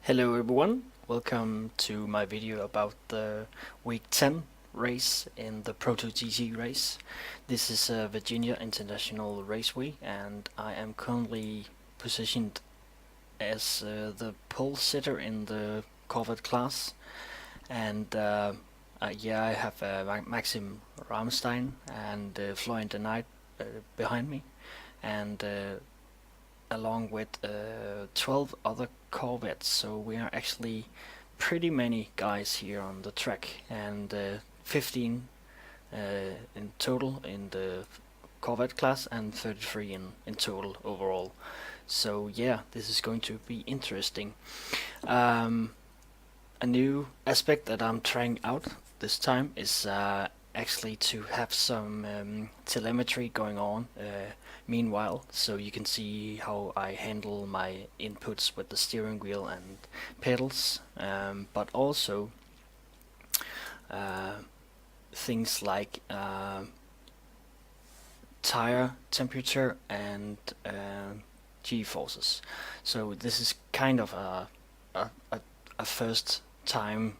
Hello everyone, welcome to my video about the week 10 race in the Proto GT race. This is Virginia International Raceway and I am currently positioned as the pole sitter in the Corvette class, and yeah, I have Maxim Ramstein and Florian de Knight behind me, and along with 12 other Corvettes, so we are actually pretty many guys here on the track, and 15 in total in the Corvette class and 33 in total overall. So yeah, this is going to be interesting. A new aspect that I'm trying out this time is actually to have some telemetry going on meanwhile, so you can see how I handle my inputs with the steering wheel and pedals, but also things like tire temperature and G-forces. So this is kind of a first time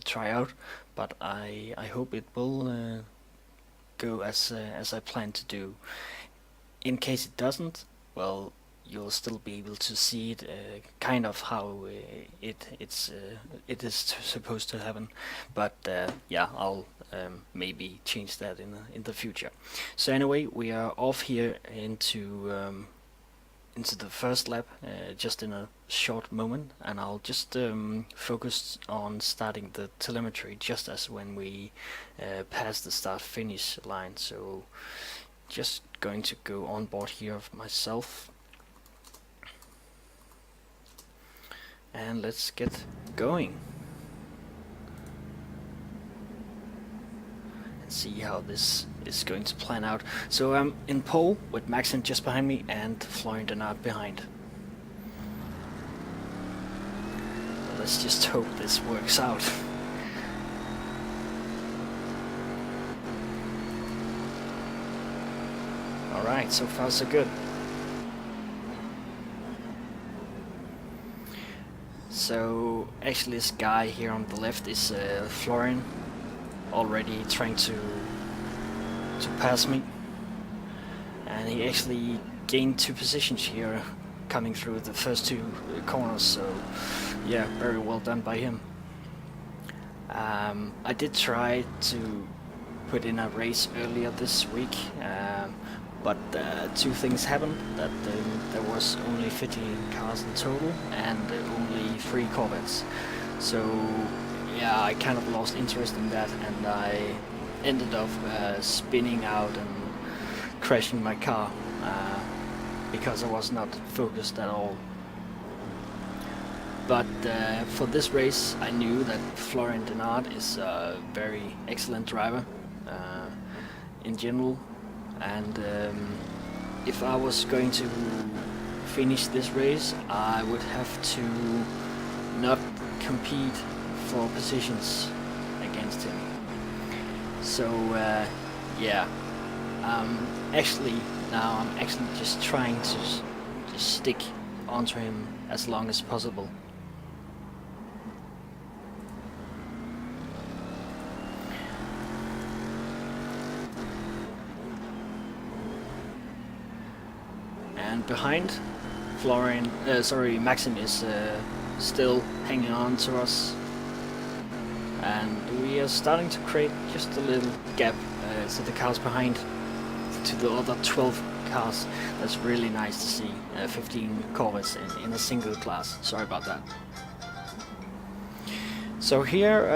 tryout, but I hope it will go as I plan to do. In case it doesn't, well, you'll still be able to see it kind of how it is supposed to happen, but yeah, I'll maybe change that in the future. So anyway, we are off here into the first lap just in a short moment, and I'll just focus on starting the telemetry just as when we pass the start-finish line. So just going to go on board here of myself, and let's get going and see how this is going to plan out. So I'm in pole with Maxim just behind me and Florian de Knight behind. Let's just hope this works out. Alright, so far so good. So actually this guy here on the left is Florian, already trying to pass me, and he actually gained 2 positions here coming through the first 2 corners, so yeah, very well done by him. I did try to put in a race earlier this week, but 2 things happened: that there was only 15 cars in total and only 3 Corvettes. So yeah, I kind of lost interest in that, and I ended up spinning out and crashing my car because I was not focused at all. But for this race, I knew that Florian de Knight is a very excellent driver in general, and if I was going to finish this race, I would have to not compete for positions against him. So yeah, actually now I'm actually just trying to just stick onto him as long as possible. And behind, Maxim is still hanging on to us, and we are starting to create just a little gap to the cars behind, to the other 12 cars. That's really nice to see, 15 Corvettes in a single class. Sorry about that. So here,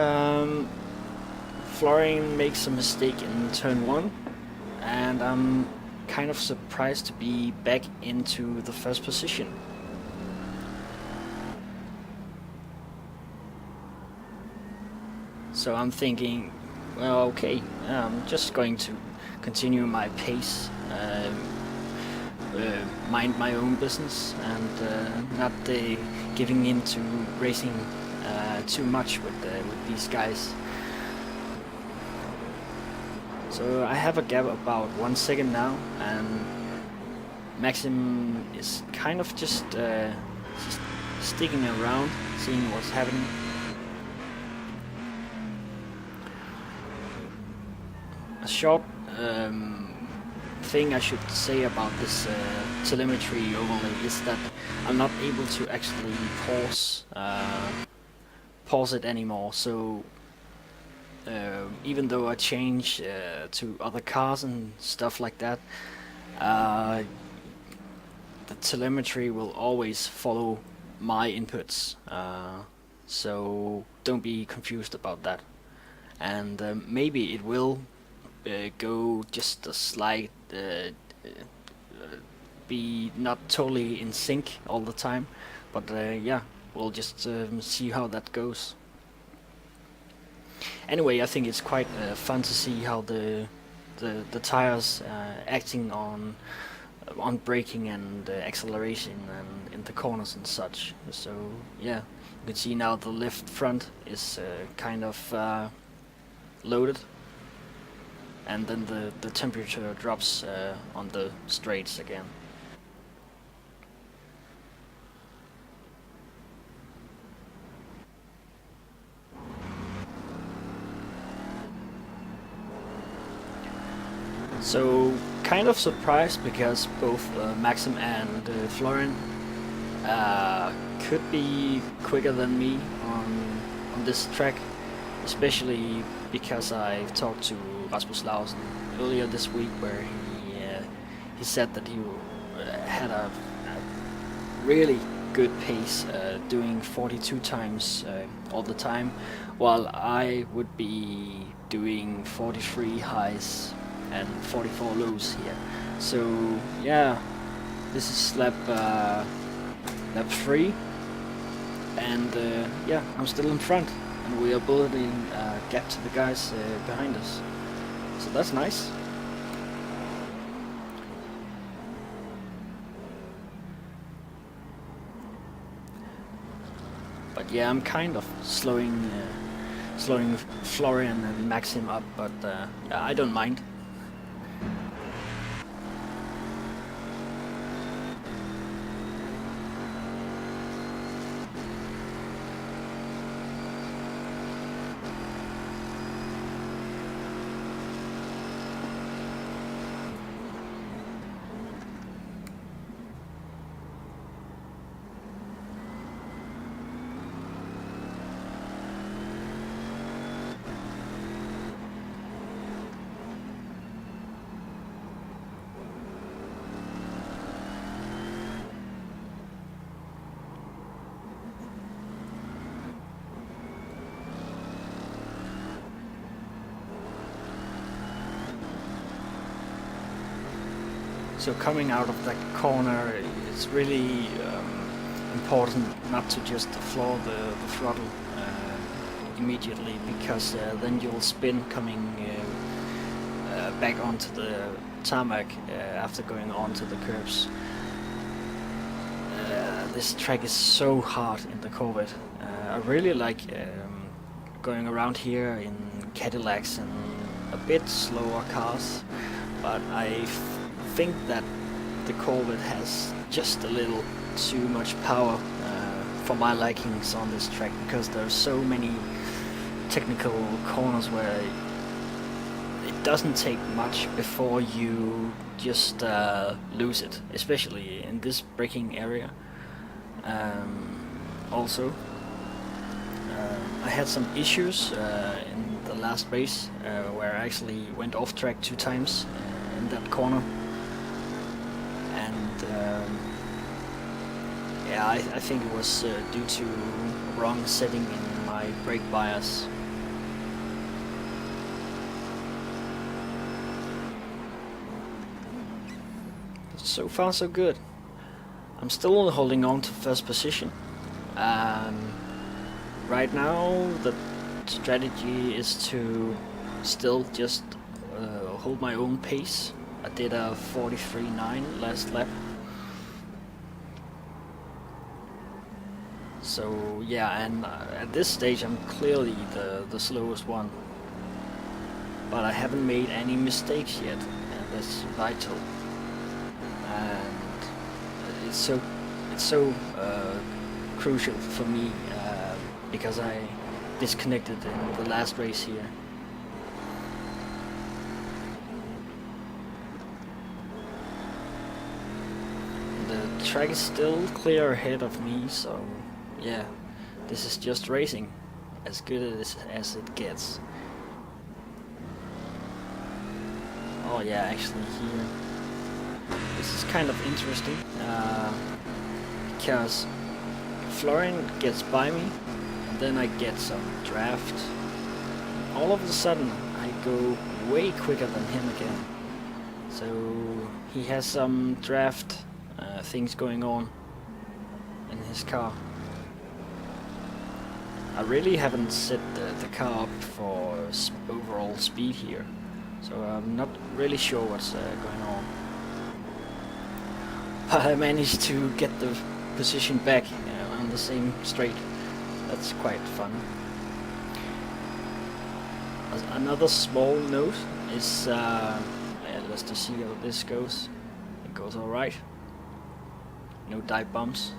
Florian makes a mistake in turn 1, and I'm kind of surprised to be back into the first position. So I'm thinking, well, okay, I'm just going to continue my pace, mind my own business, and not giving in to racing too much with these guys. So I have a gap about 1 second now, and Maxim is kind of just sticking around, seeing what's happening. A short thing I should say about this telemetry overlay is that I'm not able to actually pause it anymore. So even though I change to other cars and stuff like that, the telemetry will always follow my inputs. So don't be confused about that. And maybe it will go just a slight, be not totally in sync all the time, but yeah, we'll just see how that goes. Anyway, I think it's quite fun to see how the tires acting on braking and acceleration and in the corners and such. So yeah, you can see now the left front is kind of loaded, and then the temperature drops on the straights again. So kind of surprised because both Maxim and Florian could be quicker than me on this track, especially because I talked to Rasmus Lausen earlier this week, where he said that he had a really good pace, doing 42 times all the time, while I would be doing 43 highs and 44 lows here. So yeah, this is lap 3, and yeah, I'm still in front, and we are building a gap to the guys behind us. So that's nice. But yeah, I'm kind of slowing Florian and Maxim up, but yeah, I don't mind. So coming out of that corner, it's really important not to just floor the throttle immediately, because then you'll spin coming back onto the tarmac after going onto the curbs. This track is so hard in the Corvette. I really like going around here in Cadillacs and a bit slower cars, but I think that the Corvette has just a little too much power for my likings on this track, because there are so many technical corners where it doesn't take much before you just lose it, especially in this braking area. Also, I had some issues in the last race where I actually went off track 2 times in that corner. Yeah, I think it was due to wrong setting in my brake bias. So far so good. I'm still holding on to first position. Right now the strategy is to still just hold my own pace. I did a 43.9 last lap. So yeah, and at this stage I'm clearly the slowest one. But I haven't made any mistakes yet, and that's vital. And it's so crucial for me because I disconnected in the last race here. The track is still clear ahead of me, so yeah, this is just racing, as good as it gets. Oh yeah, actually here, this is kind of interesting, because Florian gets by me, and then I get some draft. All of a sudden, I go way quicker than him again. So he has some draft things going on in his car. I really haven't set the car up for overall speed here, so I'm not really sure what's going on. But I managed to get the position back on the same straight. That's quite fun. Another small note is, let's just see how this goes. It goes alright. No dive bombs.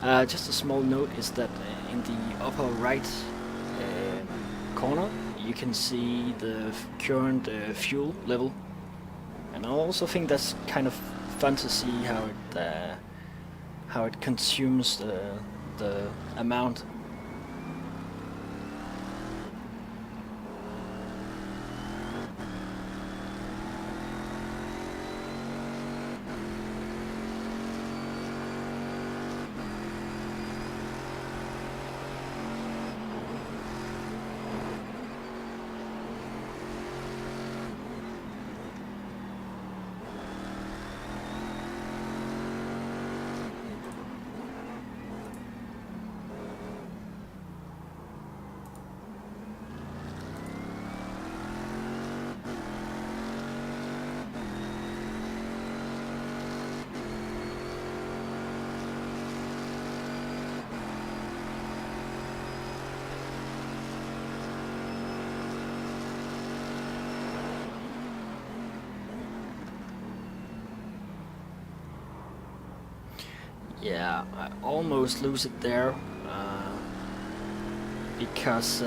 Just a small note is that in the upper right corner you can see the current fuel level, and I also think that's kind of fun to see how it consumes the amount. Yeah, I almost lose it there because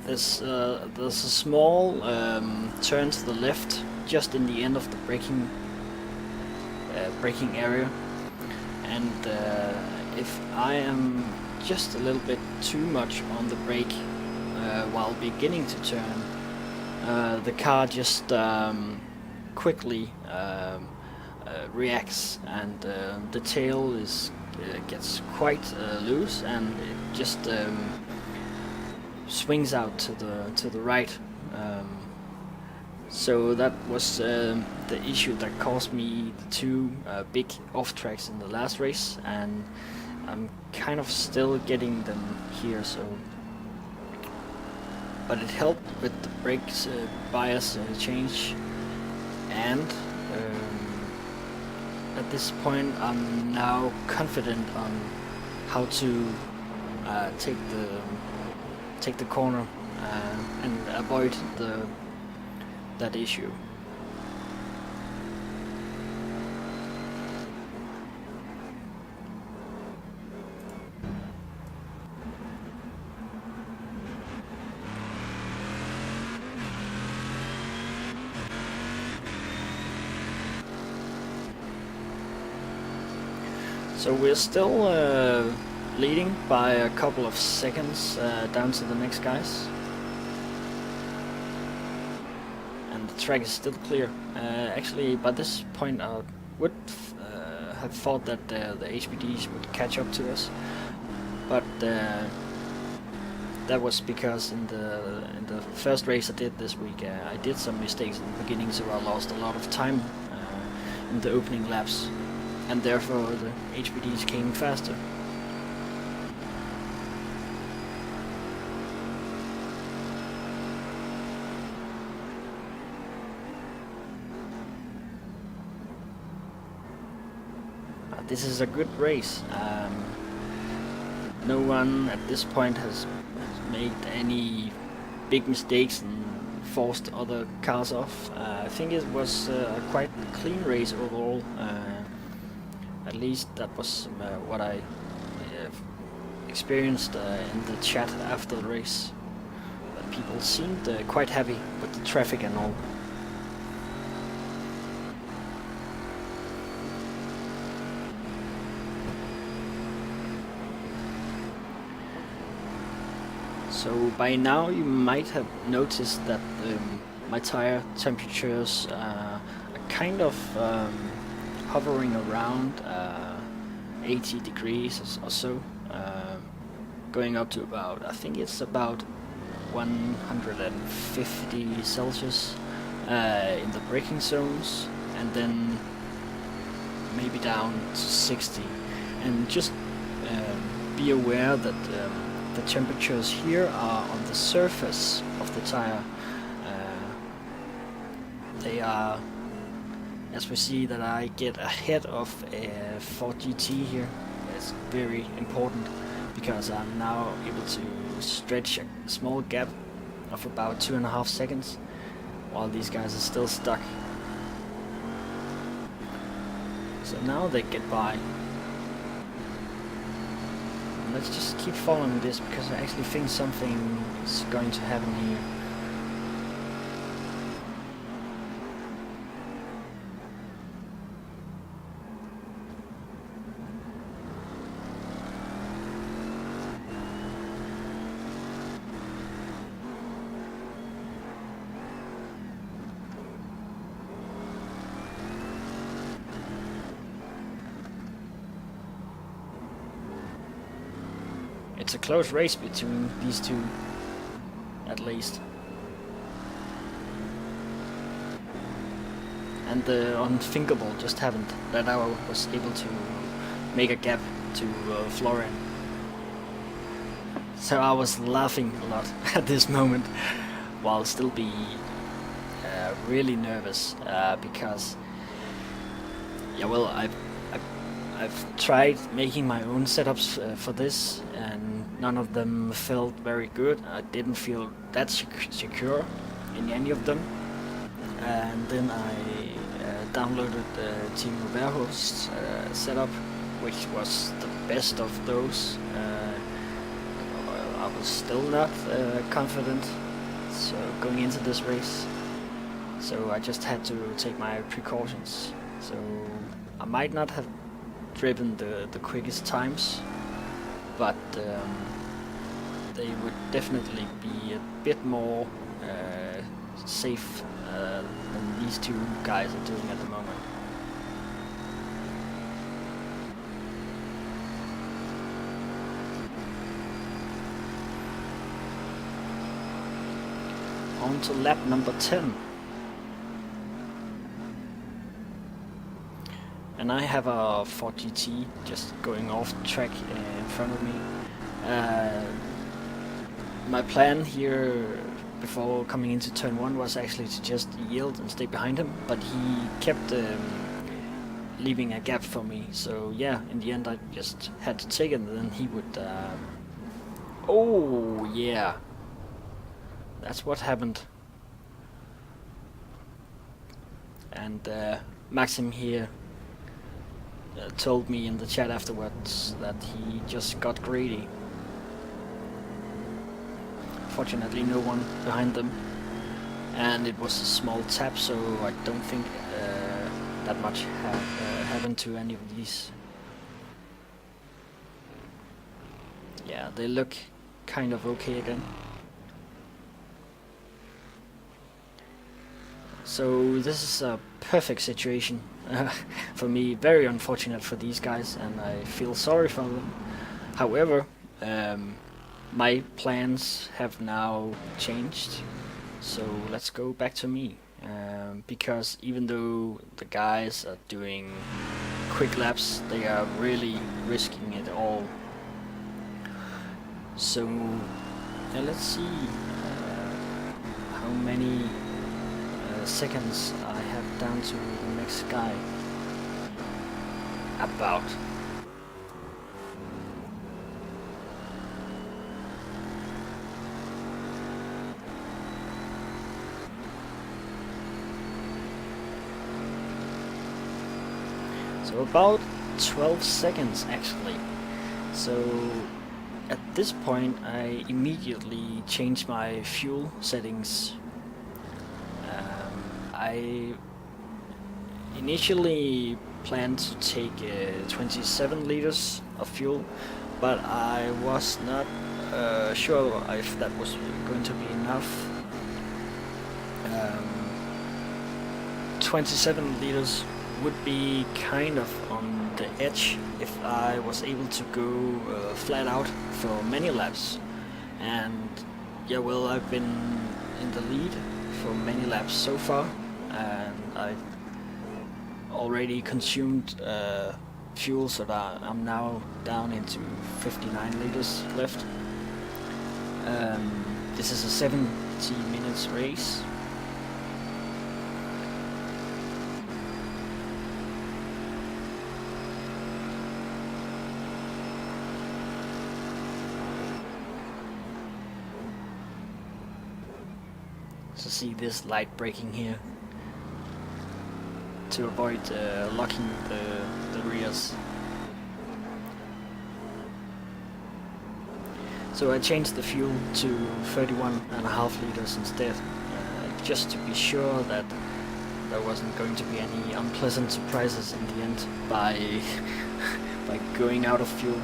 there's a small turn to the left just in the end of the braking area, and if I am just a little bit too much on the brake while beginning to turn, the car just quickly reacts, and the tail gets quite loose, and it just swings out to the right. So that was the issue that caused me the two big off tracks in the last race, and I'm kind of still getting them here. So, but it helped with the brakes bias change, and at this point I'm now confident on how to take the corner and avoid that issue. So we're still leading by a couple of seconds down to the next guys, and the track is still clear. Actually, by this point I would have thought that the HPDs would catch up to us, but that was because in the first race I did this week, I did some mistakes in the beginning, so I lost a lot of time in the opening laps, and therefore the HPDs came faster. This is a good race. No one at this point has made any big mistakes and forced other cars off. I think it was a quite clean race overall. At least that was what I experienced in the chat after the race. But people seemed quite happy with the traffic and all. So by now you might have noticed that my tire temperatures are kind of hovering around 80 degrees or so, going up to about, I think it's about 150 Celsius in the braking zones, and then maybe down to 60. And just be aware that the temperatures here are on the surface of the tire. They are, as we see that I get ahead of a Ford GT here. It's very important because I'm now able to stretch a small gap of about 2.5 seconds while these guys are still stuck. So now they get by. Let's just keep following this because I actually think something is going to happen here. It's a close race between these two, at least. And the unthinkable just happened, that I was able to make a gap to Florian. So I was laughing a lot at this moment, while still be really nervous, because, yeah, well, I've tried making my own setups for this, and none of them felt very good. I didn't feel that secure in any of them. And then I downloaded the Team Interlagos setup, which was the best of those. I was still not confident going into this race, so I just had to take my precautions. So I might not have driven the quickest times, but they would definitely be a bit more safe than these two guys are doing at the moment. On to lap number 10. And I have a Ford GT just going off track in front of me. My plan here before coming into turn 1 was actually to just yield and stay behind him, but he kept leaving a gap for me. So yeah, in the end I just had to take it, and then he would... Oh yeah, that's what happened. And Maxim here told me in the chat afterwards that he just got greedy. Fortunately no one behind them, and it was a small tap, so I don't think that much happened to any of these. Yeah, they look kind of okay again. So this is a perfect situation for me. Very unfortunate for these guys, and I feel sorry for them. However, my plans have now changed, so let's go back to me. Because even though the guys are doing quick laps, they are really risking it all. So let's see how many seconds I have down to the next guy. About. So about 12 seconds actually. So at this point I immediately changed my fuel settings. I initially planned to take 27 liters of fuel, but I was not sure if that was going to be enough. 27 liters would be kind of on the edge if I was able to go flat out for many laps. And yeah, well, I've been in the lead for many laps so far, and I already consumed fuel, so that I'm now down into 59 liters left. This is a 70 minutes race. So see this light braking here to avoid locking the rears. So I changed the fuel to 31.5 liters instead, just to be sure that there wasn't going to be any unpleasant surprises in the end by by going out of fuel.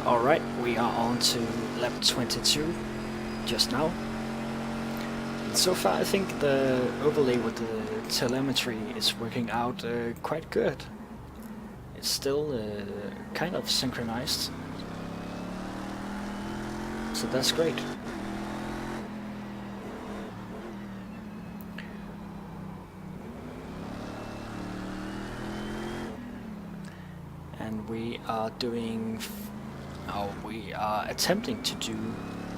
Alright, we are on to lap 22 just now. And so far I think the overlay with the telemetry is working out quite good. It's still kind of synchronized, so that's great. And we are attempting to do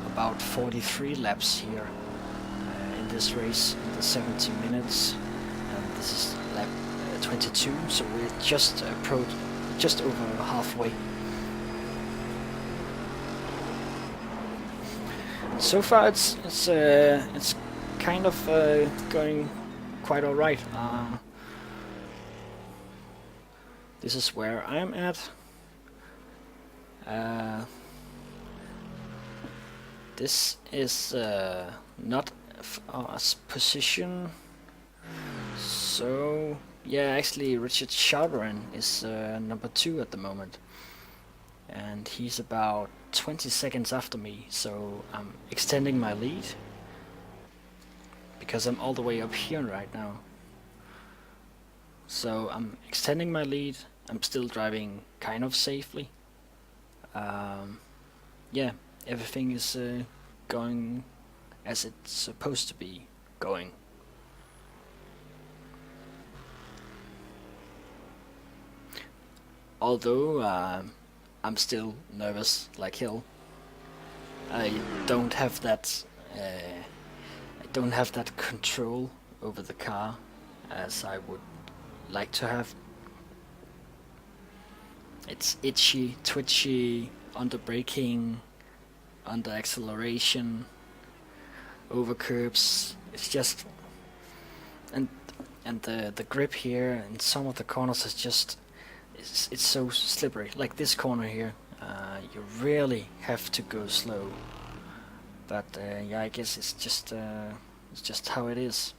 about 43 laps here in this race in the 70 minutes, and this is lap 22, so we're just over halfway. So far it's kind of going quite alright. This is where I'm at. This is not our position. So yeah, actually Richard Charteran is number 2 at the moment, and he's about 20 seconds after me, so I'm extending my lead because I'm all the way up here right now. So I'm extending my lead. I'm still driving kind of safely. Yeah, everything is going as it's supposed to be going. Although I'm still nervous like hell. I don't have that control over the car as I would like to have. It's itchy, twitchy, under braking, under acceleration, over curbs. It's just, and the grip here in some of the corners is just, it's so slippery. Like this corner here, you really have to go slow. But yeah, I guess it's just how it is.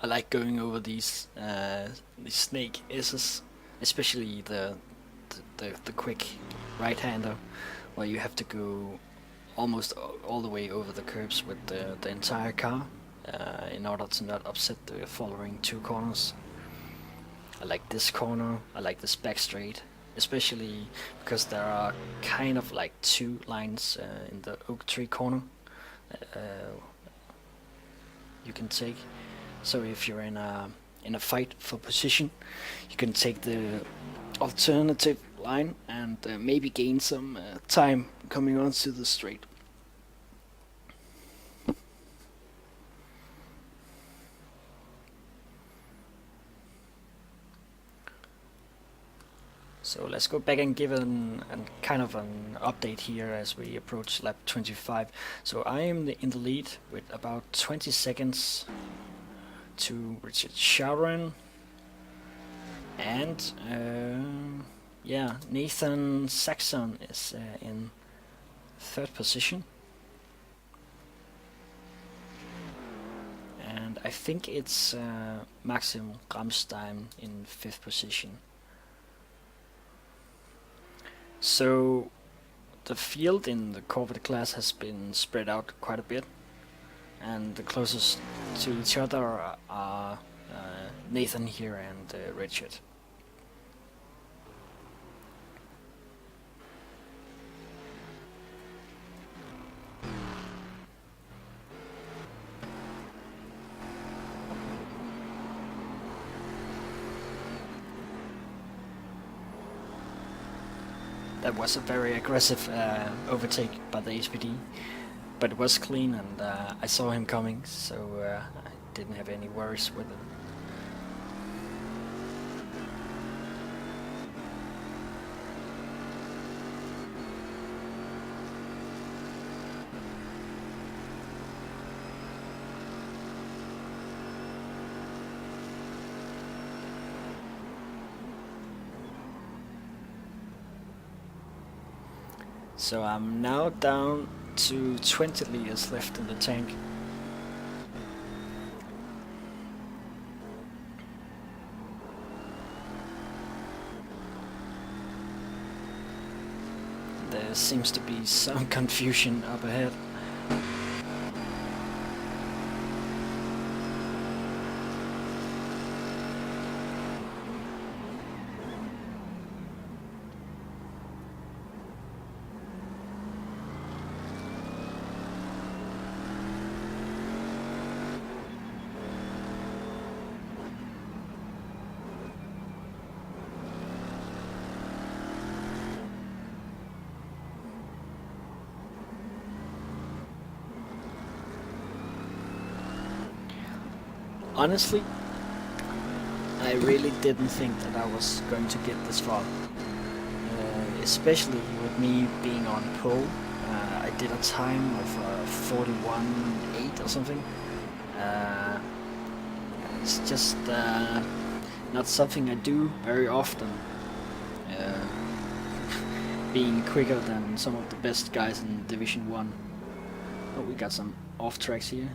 I like going over these snake S's, especially the quick right-hander, where you have to go almost all the way over the curbs with the entire car in order to not upset the following 2 corners. I like this corner, I like this back straight, especially because there are kind of like 2 lines in the oak tree corner you can take. So if you're in a fight for position, you can take the alternative line and maybe gain some time coming onto the straight. So let's go back and give an kind of an update here as we approach lap 25. So I am in the lead with about 20 seconds to Richard Charteran, and yeah, Nathan Saxon is in 3rd position, and I think it's Maxim Ramstein in 5th position. So the field in the Corvette class has been spread out quite a bit, and the closest to each other are Nathan here and Richard. That was a very aggressive overtake by the SPD, but it was clean, and I saw him coming, so I didn't have any worries with it. So I'm now down to 20 liters left in the tank. there seems to be some confusion up ahead. Honestly, I really didn't think that I was going to get this far, especially with me being on pole. I did a time of 41.8 or something. It's just not something I do very often, being quicker than some of the best guys in Division 1. Oh, we got some off tracks here.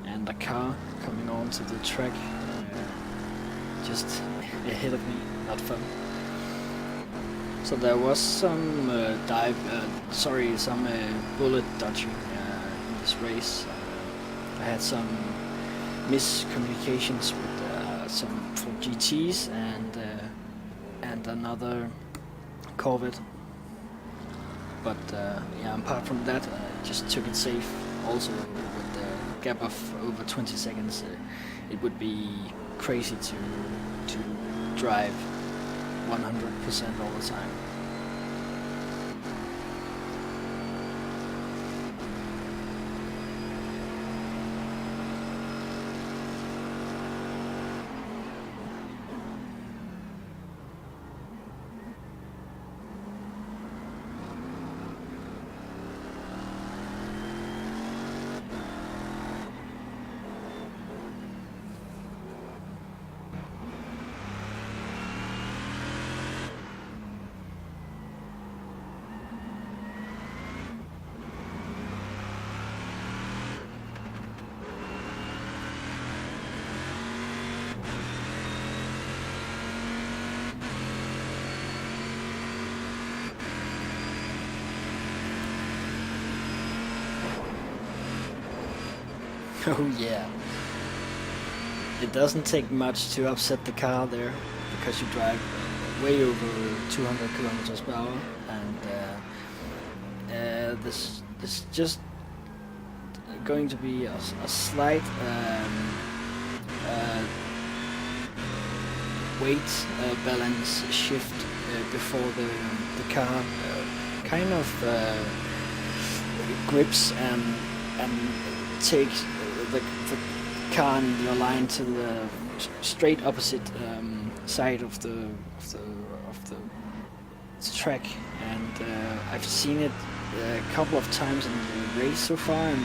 And a car coming onto the track just ahead of me, not fun. So there was some some bullet dodging in this race. I had some miscommunications with some 4GTs and another Corvette. But yeah, apart from that, I just took it safe. Also, with the gap of over 20 seconds, it would be crazy to drive 100% all the time. Oh yeah. It doesn't take much to upset the car there, because you drive way over 200 kilometers per hour, and this is just going to be a slight weight balance shift before the car kind of grips and takes the car and your line to the straight opposite side of the track, and I've seen it a couple of times in the race so far, and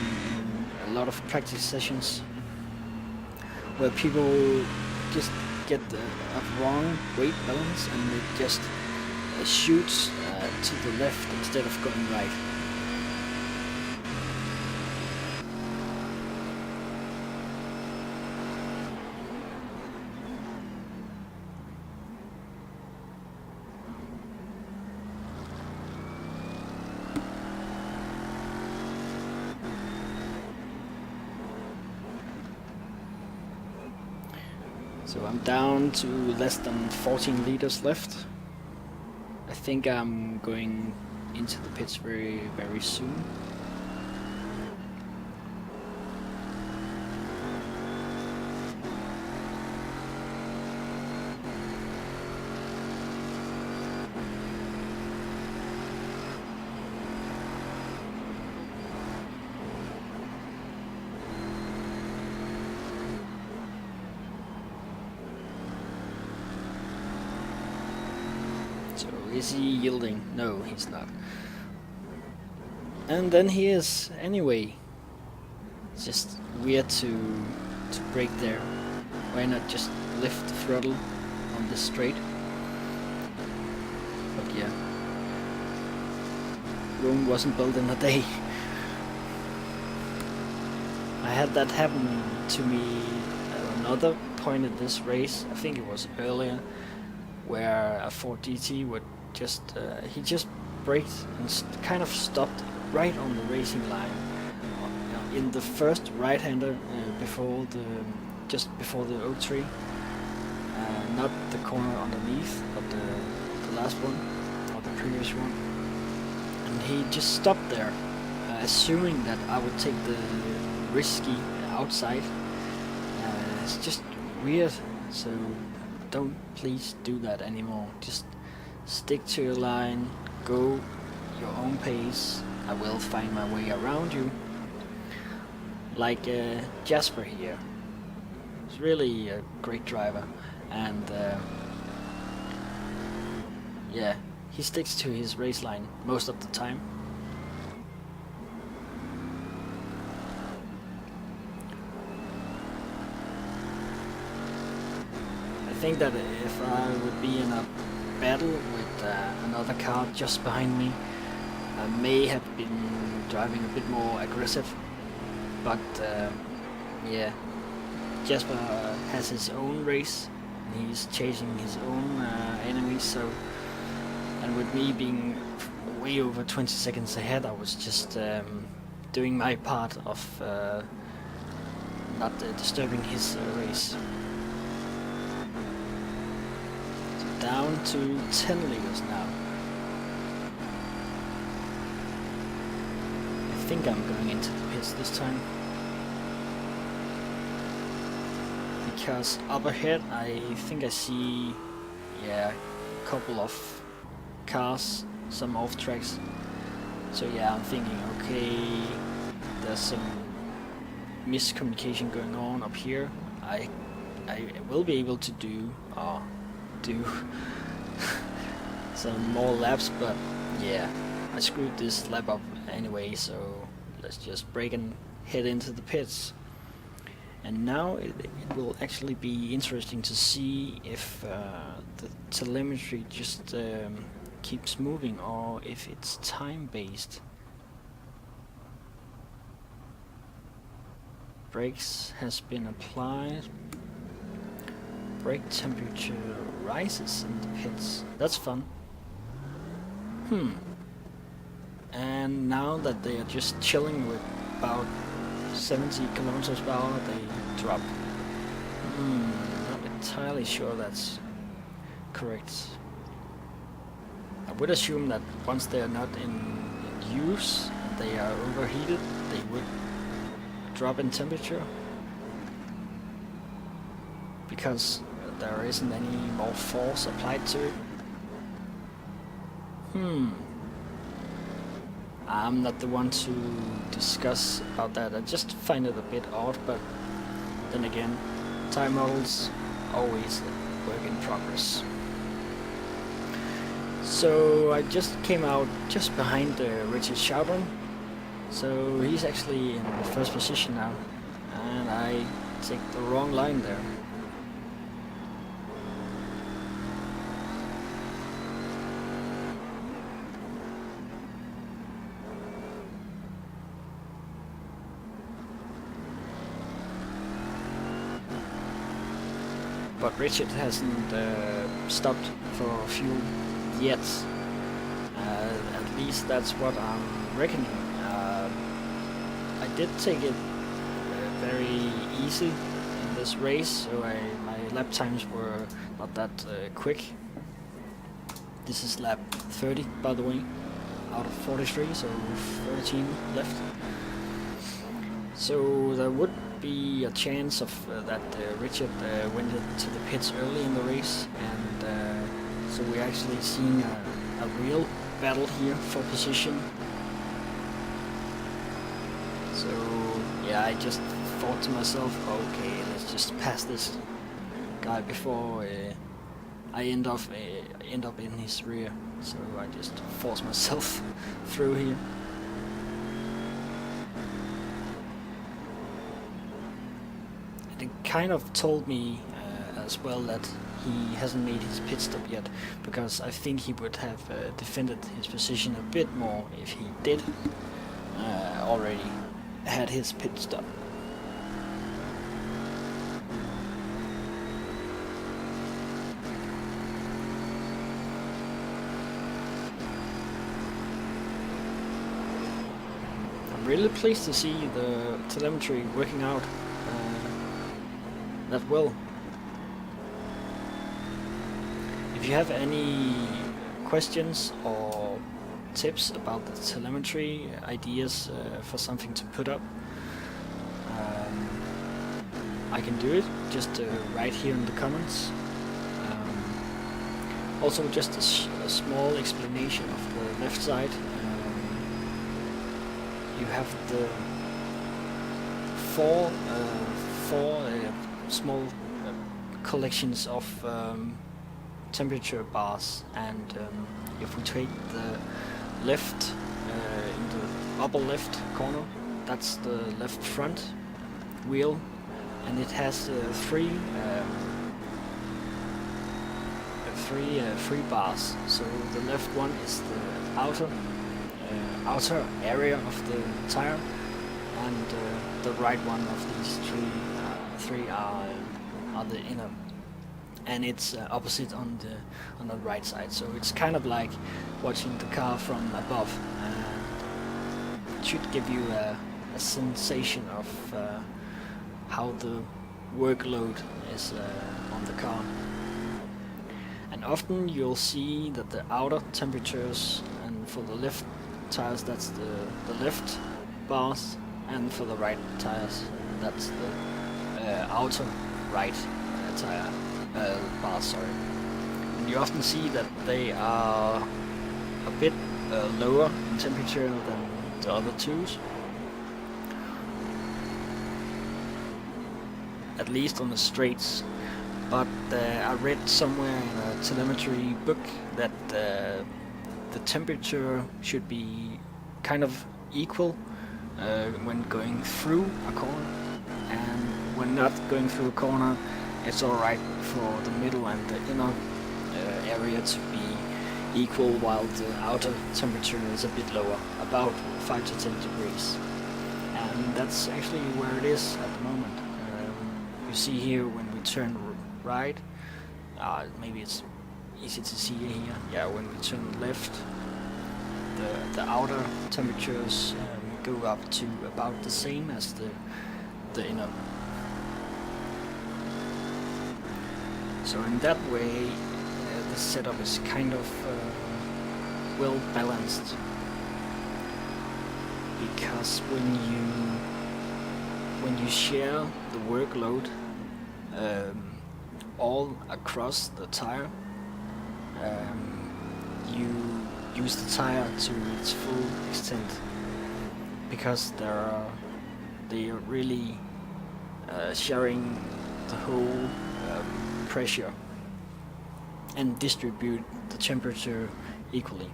a lot of practice sessions where people just get a wrong weight balance and it just shoots to the left instead of going right. So I'm down to less than 14 liters left. I think I'm going into the pits very, very soon. So is he yielding? No, he's not. And then he is anyway. It's just weird to brake there. Why not just lift the throttle on this straight? But yeah, Rome wasn't built in a day. I had that happen to me at another point in this race. I think it was earlier. where a Ford GT would just he just braked and kind of stopped right on the racing line in the first right-hander just before the oak tree, not the corner underneath, but the last one or the previous one, and he just stopped there, assuming that I would take the risky outside. It's just weird, so don't please do that anymore. Just stick to your line, go your own pace. I will find my way around you. Like Jasper here. He's really a great driver, and yeah, he sticks to his race line most of the time. I think that if I would be in a battle with another car just behind me, I may have been driving a bit more aggressive, but yeah, Jasper has his own race, and he's chasing his own enemies, so, and with me being way over 20 seconds ahead, I was just doing my part of not disturbing his race. Down to Interlagos now. I think I'm going into the pits this time, because up ahead I think I see, yeah, a couple of cars, some off tracks. So yeah, I'm thinking, okay, there's some miscommunication going on up here. I will be able to do some more laps, but yeah, I screwed this lap up anyway, so let's just brake and head into the pits. And now it will actually be interesting to see if the telemetry just keeps moving, or if it's time based. Brakes has been applied. Brake temperature rises in the pits. That's fun. And now that they are just chilling with about 70 kilometers per hour, they drop. Not entirely sure that's correct. I would assume that once they are not in use, they are overheated, they would drop in temperature, because there isn't any more force applied to it. I'm not the one to discuss about that. I just find it a bit odd, but then again, time models always a work in progress. So I just came out just behind Richard Schaubern, so he's actually in the first position now, and I take the wrong line there. But Richard hasn't stopped for fuel yet. At least that's what I'm reckoning. I did take it very easy in this race, so my lap times were not that quick. This is lap 30, by the way, out of 43, so 13 left. So there would be a chance of that Richard went into the pits early in the race, and so we're actually seeing a real battle here for position. So yeah, I just thought to myself, okay, let's just pass this guy before I end up in his rear. So I just force myself through here. It kind of told me as well that he hasn't made his pit stop yet, because I think he would have defended his position a bit more if he did already had his pit stop. I'm really pleased to see the telemetry working out that well. If you have any questions or tips about the telemetry, ideas for something to put up, I can do it. Just write here in the comments. Also, just a small explanation of the left side. You have the four small collections of temperature bars, and if we take the left in the upper left corner, that's the left front wheel, and it has three bars. So the left one is the outer area of the tire, and the right one of these three are the inner, and it's opposite on the right side. So it's kind of like watching the car from above, and it should give you a sensation of how the workload is on the car. And often you'll see that the outer temperatures, and for the left tires that's the left bars, and for the right tires that's the outer right tire bars. Sorry. And you often see that they are a bit lower in temperature than the other twos, at least on the straights. But I read somewhere in a telemetry book that the temperature should be kind of equal when going through a corner, and when not going through a corner, it's alright for the middle and the inner area to be equal, while the outer temperature is a bit lower, about 5 to 10 degrees. And that's actually where it is at the moment. You see here when we turn right, maybe it's easy to see here. Yeah, when we turn left, the outer temperatures go up to about the same as the inner. So in that way, the setup is kind of well balanced, because when you share the workload all across the tire, you use the tire to its full extent, because they are really sharing the whole pressure and distribute the temperature equally.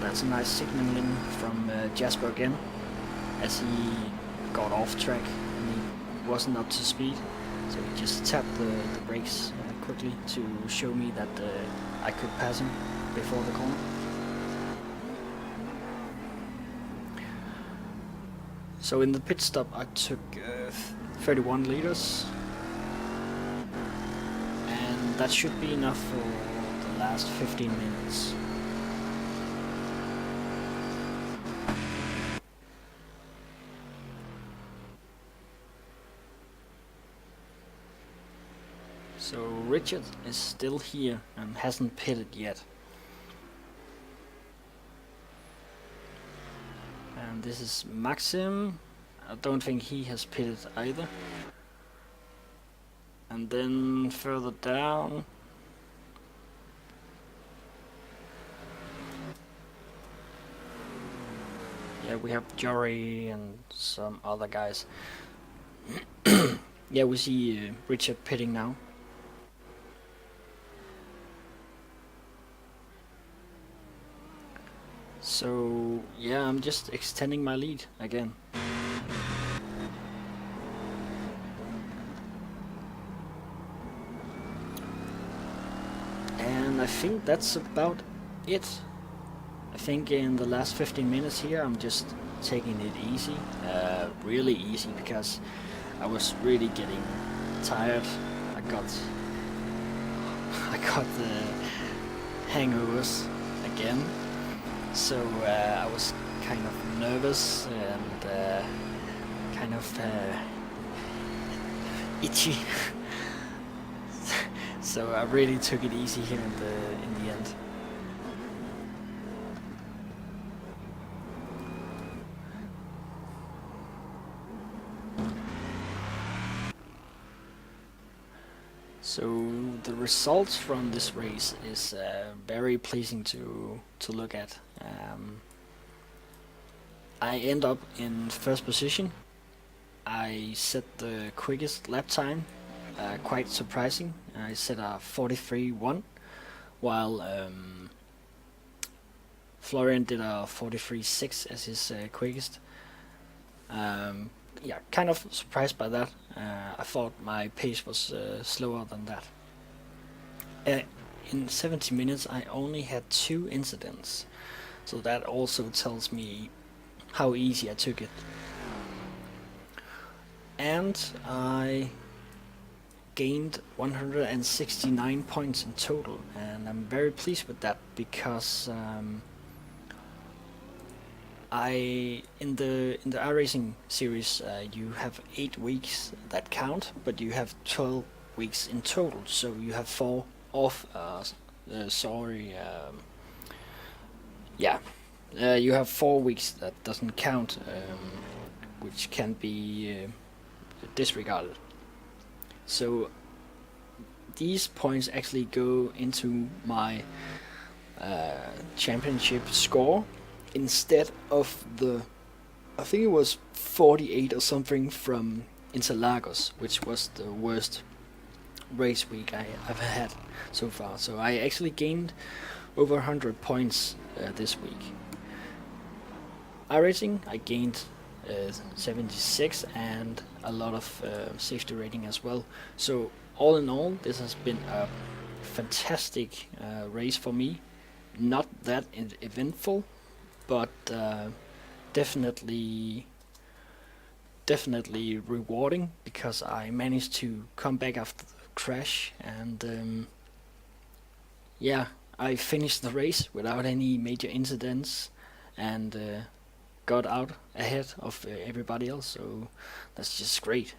That's a nice signaling from Jasper again, as he got off track and he wasn't up to speed. So he just tapped the brakes quickly to show me that I could pass him before the corner. So in the pit stop I took 31 liters, and that should be enough for the last 15 minutes. So Richard is still here and hasn't pitted yet. And this is Maxim. I don't think he has pitted either. And then further down, yeah, we have Jory and some other guys. Yeah, we see Richard pitting now. So yeah, I'm just extending my lead again. And I think that's about it. I think in the last 15 minutes here I'm just taking it easy, really easy, because I was really getting tired. I got the hangovers again, so I was kind of nervous and kind of itchy. So I really took it easy here in the end. So the results from this race is very pleasing to look at. I end up in first position. I set the quickest lap time, quite surprising. I set a 43.1, while Florian did a 43.6 as his quickest. Yeah, kind of surprised by that. I thought my pace was slower than that. In 70 minutes I only had 2 incidents, so that also tells me how easy I took it. And I gained 169 points in total, and I'm very pleased with that because in the iRacing series you have 8 weeks that count, but you have 12 weeks in total, so you have 4 off. You have 4 weeks that doesn't count, which can be disregarded. So these points actually go into my championship score instead of the, I think it was 48 or something from Interlagos, which was the worst race week I ever had so far. So I actually gained over 100 points this week. iRacing, I gained 76 and a lot of safety rating as well. So all in all, this has been a fantastic race for me. Not that eventful, but definitely rewarding, because I managed to come back after the crash, and yeah, I finished the race without any major incidents and got out ahead of everybody else, so that's just great.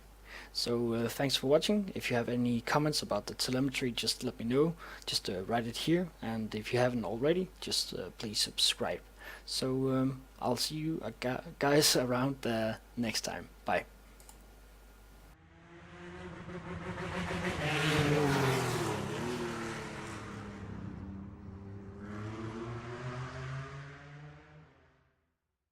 So thanks for watching. If you have any comments about the telemetry, just let me know. Just write it here, and if you haven't already, just please subscribe. So I'll see you guys around next time. Bye.